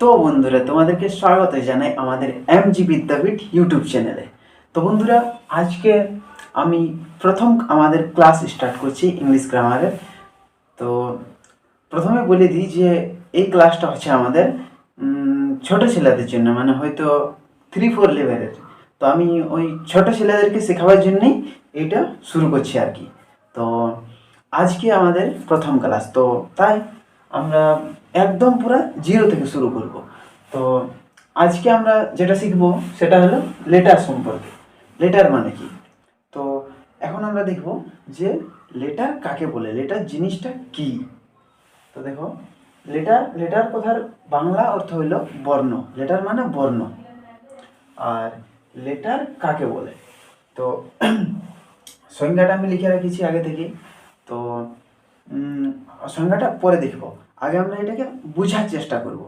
তো বন্ধুরা, তোমাদেরকে স্বাগত জানাই আমাদের এমজি বিদ্যাপীঠ ইউটিউব চ্যানেলে। তো বন্ধুরা, আজকে আমি প্রথম আমাদের ক্লাস স্টার্ট করছি ইংলিশ গ্রামারের। তো প্রথমে বলে দিই যে এই ক্লাসটা হচ্ছে আমাদের ছোট ছেলেদের জন্য, মানে হয়তো 3-4 লেভেলের। তো আমি ওই ছোট ছেলেদেরকে শেখাবার জন্যই এইটা শুরু করছি আর কি। তো আজকে আমাদের প্রথম ক্লাস, তো তাই আমরা একদম পুরো জিরো থেকে শুরু করব। তো আজকে আমরা যেটা শিখব সেটা হলো লেটার সম্পর্কে। লেটার মানে কি? তো এখন আমরা দেখব যে লেটার কাকে বলে, লেটার জিনিসটা কি। তো দেখো, লেটার কথার বাংলা অর্থ হইল বর্ণ। লেটার মানে বর্ণ। আর লেটার কাকে বলে, তো সংজ্ঞাটা আমি লিখে রেখেছি আগে থেকে। তো সংজ্ঞাটা পরে দেখব, আগে আমরা এটাকে বোঝার চেষ্টা করব,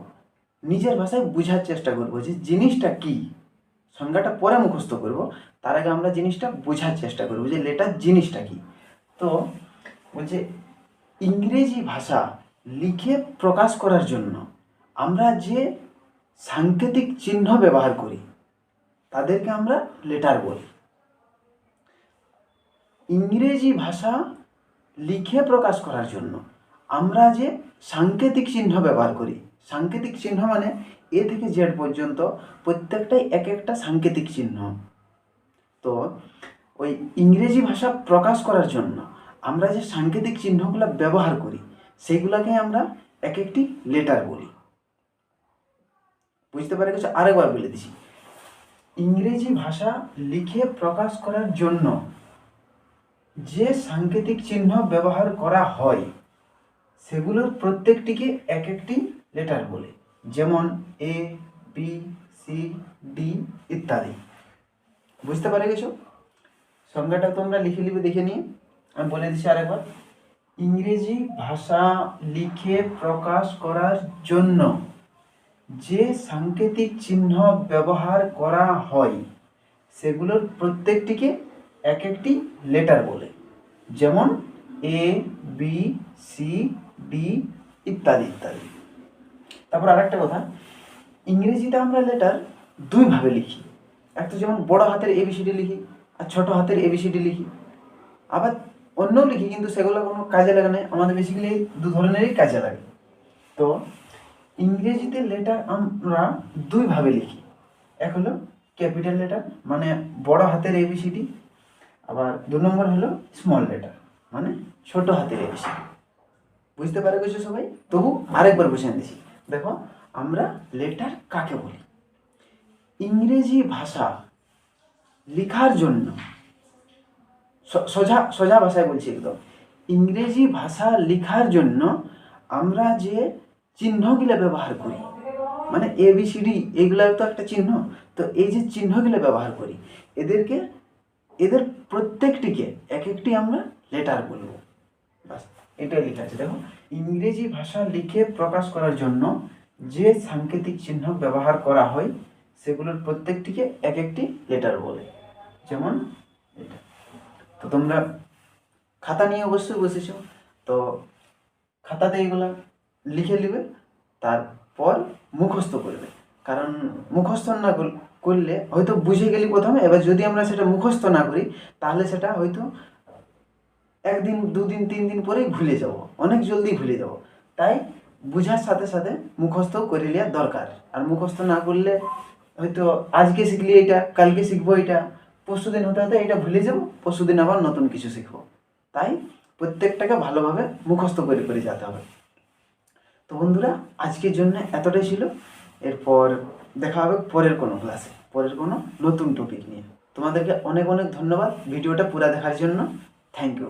নিজের ভাষায় বোঝার চেষ্টা করব যে জিনিসটা কি। সংজ্ঞাটা পরে মুখস্থ করব, তার আগে আমরা জিনিসটা বোঝার চেষ্টা করব যে লেটার জিনিসটা কি। তো বলছে, ইংরেজি ভাষা লিখে প্রকাশ করার জন্য আমরা যে সাংকেতিক চিহ্ন ব্যবহার করি তাদেরকে আমরা লেটার বলি। ইংরেজি ভাষা লিখে প্রকাশ করার জন্য আমরা যে সাংকেতিক চিহ্ন ব্যবহার করি, সাংকেতিক চিহ্ন মানে এ থেকে জেড পর্যন্ত প্রত্যেকটাই এক একটা সাংকেতিক চিহ্ন। তো ওই ইংরেজি ভাষা প্রকাশ করার জন্য আমরা যে সাংকেতিক চিহ্নগুলো ব্যবহার করি সেইগুলোকে আমরা এক একটি লেটার বলি। বুঝতে পারে কিছু? আরেকবার বলে দিছি, ইংরেজি ভাষা লিখে প্রকাশ করার জন্য যে সাংকেতিক চিহ্ন ব্যবহার করা হয় সেগুলোর প্রত্যেকটিকে এক একটি লেটার বলে, যেমন এ, বি, সি, ডি ইত্যাদি। বুঝতে পারে গেছো? সংজ্ঞাটা তোমরা লিখে নিবে, দেখে নিয়ে আমি বলে দিচ্ছি আরেকবার। ইংরেজি ভাষা লিখে প্রকাশ করার জন্য যে সাংকেতিক চিহ্ন ব্যবহার করা হয় সেগুলোর প্রত্যেকটিকে এক একটি লেটার বলে, যেমন এ, বি, সি, ডি ইত্যাদি ইত্যাদি। তারপর আরেকটা কথা, ইংরেজিতে আমরা লেটার দুইভাবে লিখি। একটা যেমন বড় হাতের এবিসিডি লিখি আর ছোট হাতের এবিসিডি লিখি। আবার অন্যও লিখি, কিন্তু সেগুলো কোনো কাজে লাগে না, আমাদের বেসিক্যালি দু ধরনেরই কাজে লাগে। তো ইংরেজিতে লেটার আমরা দুইভাবে লিখি। এক হলো ক্যাপিটাল লেটার মানে বড় হাতের এবিসিডি, আবার 2 নম্বর হলো স্মল লেটার মানে ছোট হাতের এবিসিডি। বুঝতে পারে গেছো সবাই? তবু আরেকবার বুঝিয়ে দিচ্ছি। দেখো, আমরা লেটার কাকে বলি। ইংরেজি ভাষা লেখার জন্য, সোজা সোজা ভাষায় বলছি একদম, ইংরেজি ভাষা লেখার জন্য আমরা যে চিহ্নগুলো ব্যবহার করি, মানে এবিসিডি এগুলো তো একটা চিহ্ন। তো এই যে চিহ্নগুলো ব্যবহার করি এদের প্রত্যেকটিকে এক একটি আমরা লেটার বলবো। বাস, এটাই লেখা আছে। দেখো, ইংরেজি ভাষা লিখে প্রকাশ করার জন্য যে সাংকেতিক চিহ্ন ব্যবহার করা হয় সেগুলোর প্রত্যেকটিকে এক একটি লেটার বলে, যেমন এটা। তো তোমরা খাতা নিয়ে অবশ্যই বসেছো, তো খাতাতে এগুলো লিখে নেবে, তারপর মুখস্থ করবে। কারণ মুখস্থ না করলে হয়তো বুঝে গেলি প্রথমে, এবার যদি আমরা সেটা মুখস্থ না করি তাহলে সেটা হয়তো 1 দিন 2 দিন 3 দিন পরেই ভুলে যাব, অনেক জলদি ভুলে যাব। তাই বুঝার সাথে সাথে মুখস্থ করে নেওয়া দরকার। আর মুখস্থ না করলে হয়তো আজকে শিখলি এটা, কালকে শিখবো এটা, পরশুদিন হতে হতে এটা ভুলে যাব, পরশুদিন আবার নতুন কিছু শিখবো। তাই প্রত্যেকটাকে ভালোভাবে মুখস্থ করে করে যেতে হবে। তো বন্ধুরা, আজকের জন্য এতটাই ছিল। এরপর দেখা হবে পরের কোনো ক্লাসে, পরের কোনো নতুন টপিক নিয়ে। তোমাদেরকে অনেক অনেক ধন্যবাদ ভিডিওটা পুরো দেখার জন্য। Thank you.